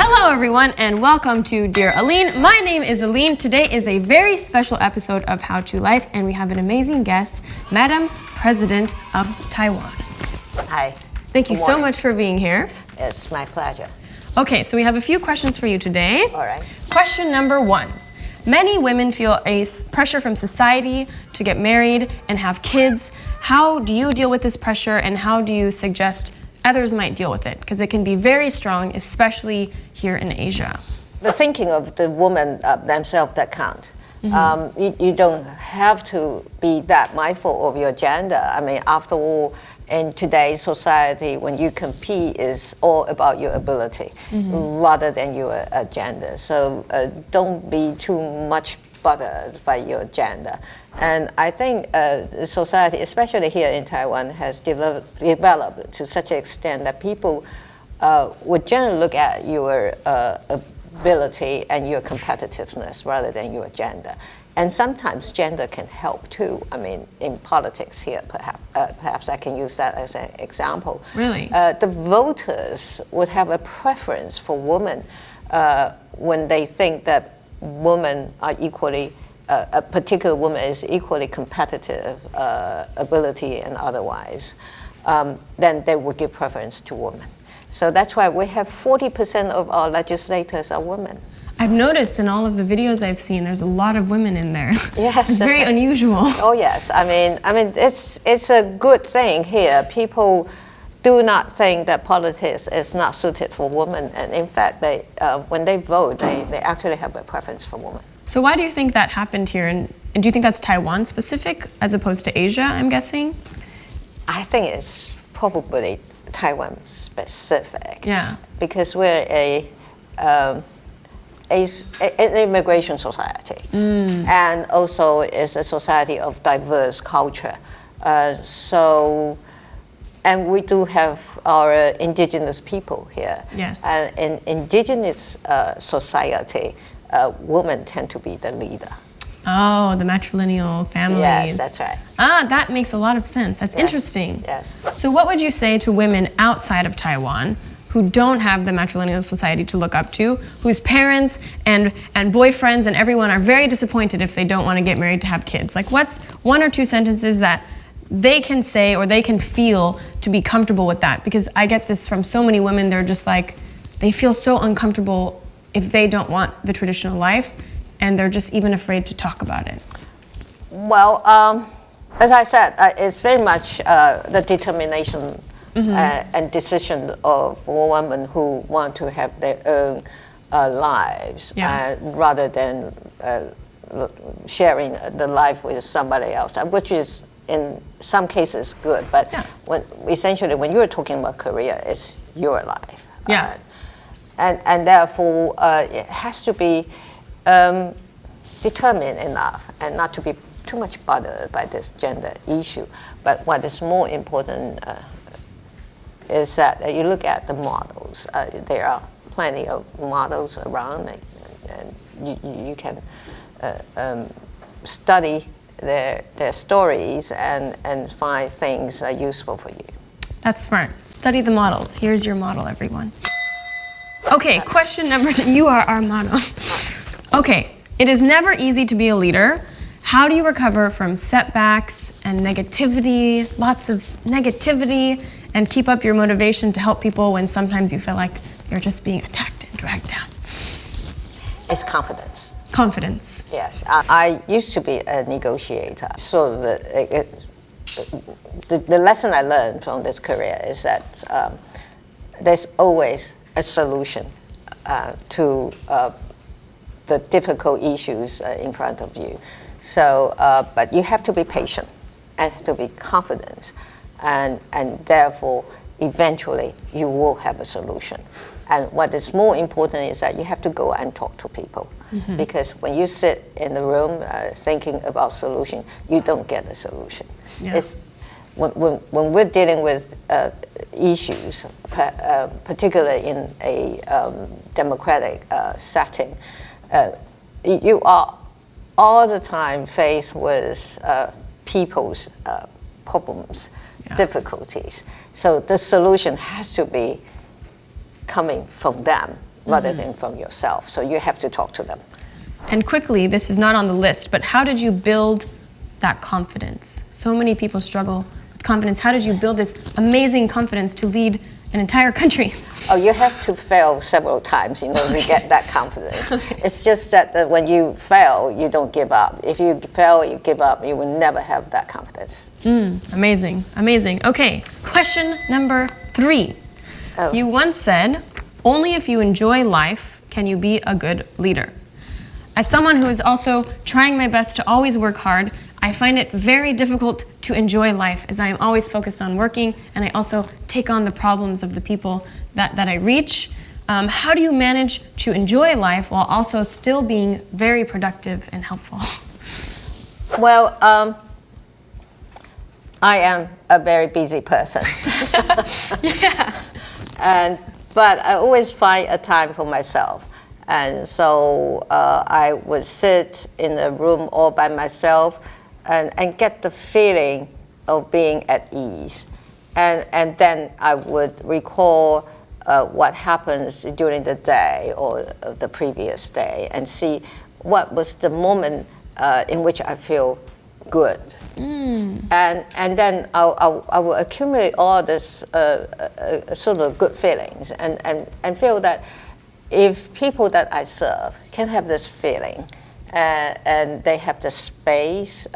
Hello everyone and welcome to Dear Aline. My name is Aline. Today is a very special episode of How to Life and we have an amazing guest, Madam President of Taiwan. Hi. Thank you so much for being here. It's my pleasure. Okay, so we have a few questions for you today. All right. Question number 1. Many women feel a pressure from society to get married and have kids. How do you deal with this pressure and how do you suggest others might deal with it? Because it can be very strong, especially here in Asia. The thinking of the women themselves that count. You don't have to be that mindful of your gender. I mean, after all, in today's society, when you compete, it's all about your ability rather than your gender. So don't be too much bothered by your gender. And I think society, especially here in Taiwan, has developed to such an extent that people would generally look at your ability and your competitiveness rather than your gender. And sometimes gender can help too. I mean, in politics here, perhaps I can use that as an example. Really? The voters would have a preference for women when they think that women are equally, a particular woman is equally competitive, ability and otherwise, then they would give preference to women. So that's why we have 40% of our legislators are women. I've noticed in all of the videos I've seen, there's a lot of women in there. Yes, it's very unusual. Oh yes, I mean, it's a good thing here. People do not think that politics is not suited for women, and in fact, they when they vote, they actually have a preference for women. So why do you think that happened here? And do you think that's Taiwan specific as opposed to Asia, I'm guessing? I think it's probably Taiwan specific. Yeah. Because we're an immigration society, and also is a society of diverse culture. And we do have our indigenous people here. Yes. In indigenous society, women tend to be the leader. Oh, the matrilineal families. Yes, that's right. Ah, that makes a lot of sense. That's interesting. Yes. So what would you say to women outside of Taiwan who don't have the matrilineal society to look up to, whose parents and boyfriends and everyone are very disappointed if they don't want to get married to have kids? Like, what's 1 or 2 sentences that they can say or they can feel to be comfortable with that? Because I get this from so many women, they're just like, they feel so uncomfortable if they don't want the traditional life, and they're just even afraid to talk about it. Well, as I said, it's very much the determination and decision of women who want to have their own lives, rather than sharing the life with somebody else, which is in some cases good. But essentially, when you're talking about career, it's your life. Yeah. And therefore, it has to be determined enough and not to be too much bothered by this gender issue. But what is more important is that you look at the models. There are plenty of models around, and you can study their stories and find things useful for you. That's smart. Study the models. Here's your model, everyone. Okay, question number 2. You are our model. Okay, it is never easy to be a leader. How do you recover from setbacks and negativity, lots of negativity, and keep up your motivation to help people when sometimes you feel like you're just being attacked and dragged down? It's confidence. Confidence. Yes, I used to be a negotiator. So the lesson I learned from this career is that there's always a solution to the difficult issues in front of you. So, but you have to be patient and to be confident, and therefore, eventually, you will have a solution. And what is more important is that you have to go and talk to people, because when you sit in the room thinking about solution, you don't get a solution. Yeah. It's when we're dealing with issues, particularly in a democratic setting, you are all the time faced with people's problems, difficulties. So the solution has to be coming from them rather than from yourself. So you have to talk to them. And quickly, this is not on the list, but how did you build that confidence? So many people struggle with confidence. How did you build this amazing confidence to lead an entire country? Oh, you have to fail several times in order to get that confidence. It's just that when you fail, you don't give up. If you fail, you give up, you will never have that confidence. Amazing, amazing. Okay, question number 3. Oh. You once said, only if you enjoy life can you be a good leader. As someone who is also trying my best to always work hard, I find it very difficult to enjoy life as I am always focused on working, and I also take on the problems of the people that I reach. How do you manage to enjoy life while also still being very productive and helpful? Well, I am a very busy person. Yeah. But I always find a time for myself. And so I would sit in a room all by myself and get the feeling of being at ease. And then I would recall what happens during the day or the previous day and see what was the moment in which I feel good. And then I will accumulate all this sort of good feelings and feel that if people that I serve can have this feeling and they have the space,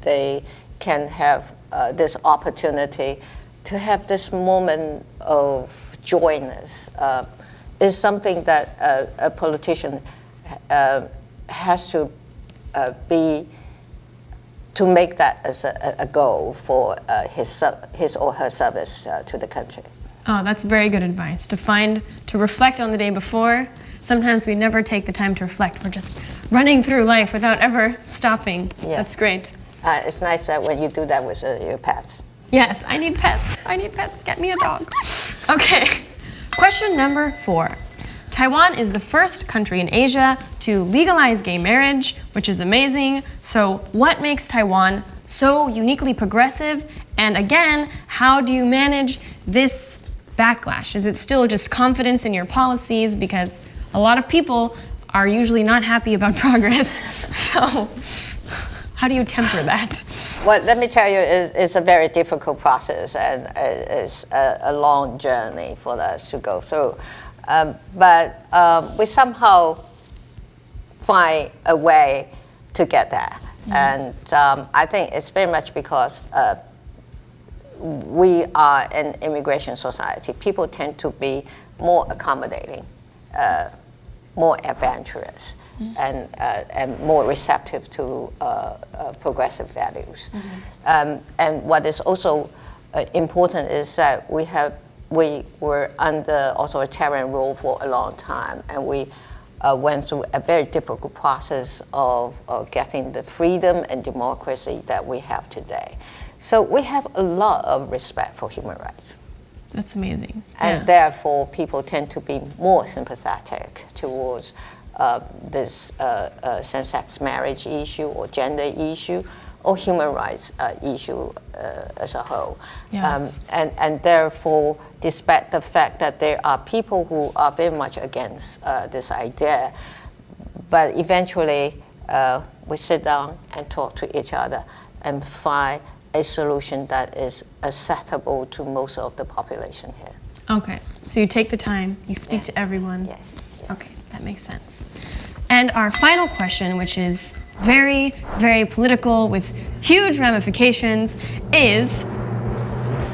they can have this opportunity to have this moment of joyness, is something that a politician has to be, to make that as a goal for his or her service to the country. Oh, that's very good advice. To reflect on the day before. Sometimes we never take the time to reflect. We're just running through life without ever stopping. Yeah. That's great. It's nice that when you do that with your pets. Yes, I need pets. I need pets. Get me a dog. Okay. Question number 4. Taiwan is the first country in Asia to legalize gay marriage, which is amazing. So what makes Taiwan so uniquely progressive? And again, how do you manage this backlash? Is it still just confidence in your policies? Because a lot of people are usually not happy about progress. So how do you temper that? Well, let me tell you, it's a very difficult process and it's a long journey for us to go through. But we somehow find a way to get there. And I think it's very much because we are an immigration society. People tend to be more accommodating, more adventurous, and more receptive to progressive values. And what is also important is that we were under authoritarian rule for a long time, and we went through a very difficult process of getting the freedom and democracy that we have today. So we have a lot of respect for human rights. That's amazing. And therefore, people tend to be more sympathetic towards this same-sex marriage issue or gender issue or human rights issue as a whole. Yes. And therefore, despite the fact that there are people who are very much against this idea, but eventually we sit down and talk to each other and find a solution that is acceptable to most of the population here. Okay, so you take the time, you speak to everyone. Yes. Okay, that makes sense. And our final question, which is very, very political with huge ramifications, is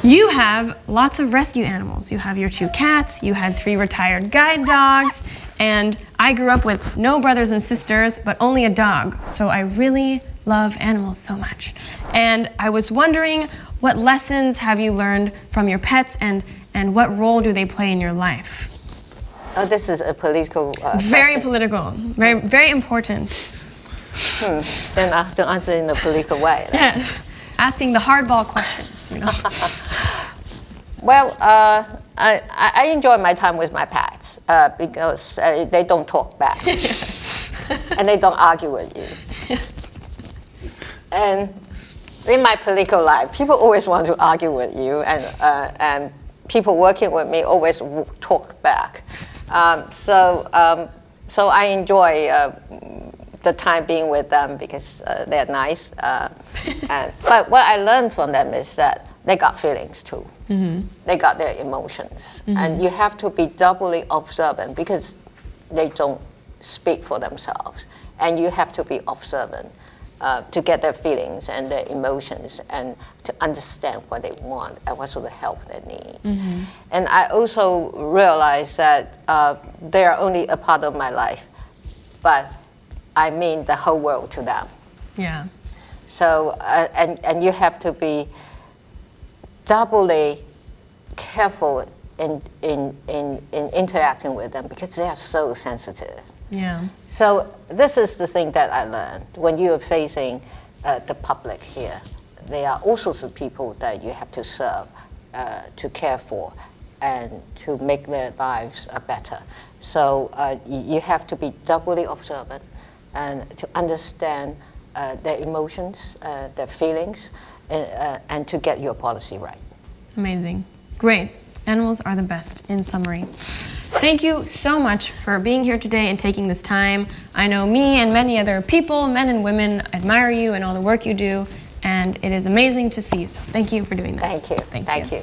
you have lots of rescue animals. You have your 2 cats, you had 3 retired guide dogs, and I grew up with no brothers and sisters, but only a dog. So I really love animals so much. And I was wondering, what lessons have you learned from your pets, and what role do they play in your life? Oh, this is a political Very question. political, very, very important. Then I have to answer in a political way. Yes, asking the hardball questions, you know. Well, I enjoy my time with my pets because they don't talk back and they don't argue with you. And in my political life, people always want to argue with you, and people working with me always talk back. So I enjoy the time being with them because they're nice. But what I learned from them is that they got feelings too. They got their emotions. And you have to be doubly observant because they don't speak for themselves. And you have to be observant to get their feelings and their emotions and to understand what they want and what sort of help they need. And I also realized that they are only a part of my life, but I mean the whole world to them. Yeah. So, and you have to be doubly careful in interacting with them because they are so sensitive. Yeah. So this is the thing that I learned. When you are facing the public here, there are all sorts of people that you have to serve, to care for, and to make their lives better. So you have to be doubly observant and to understand their emotions, their feelings, and to get your policy right. Amazing. Great. Animals are the best, in summary. Thank you so much for being here today and taking this time. I know me and many other people, men and women, admire you and all the work you do, and it is amazing to see you. So thank you for doing that. Thank you. Thank you.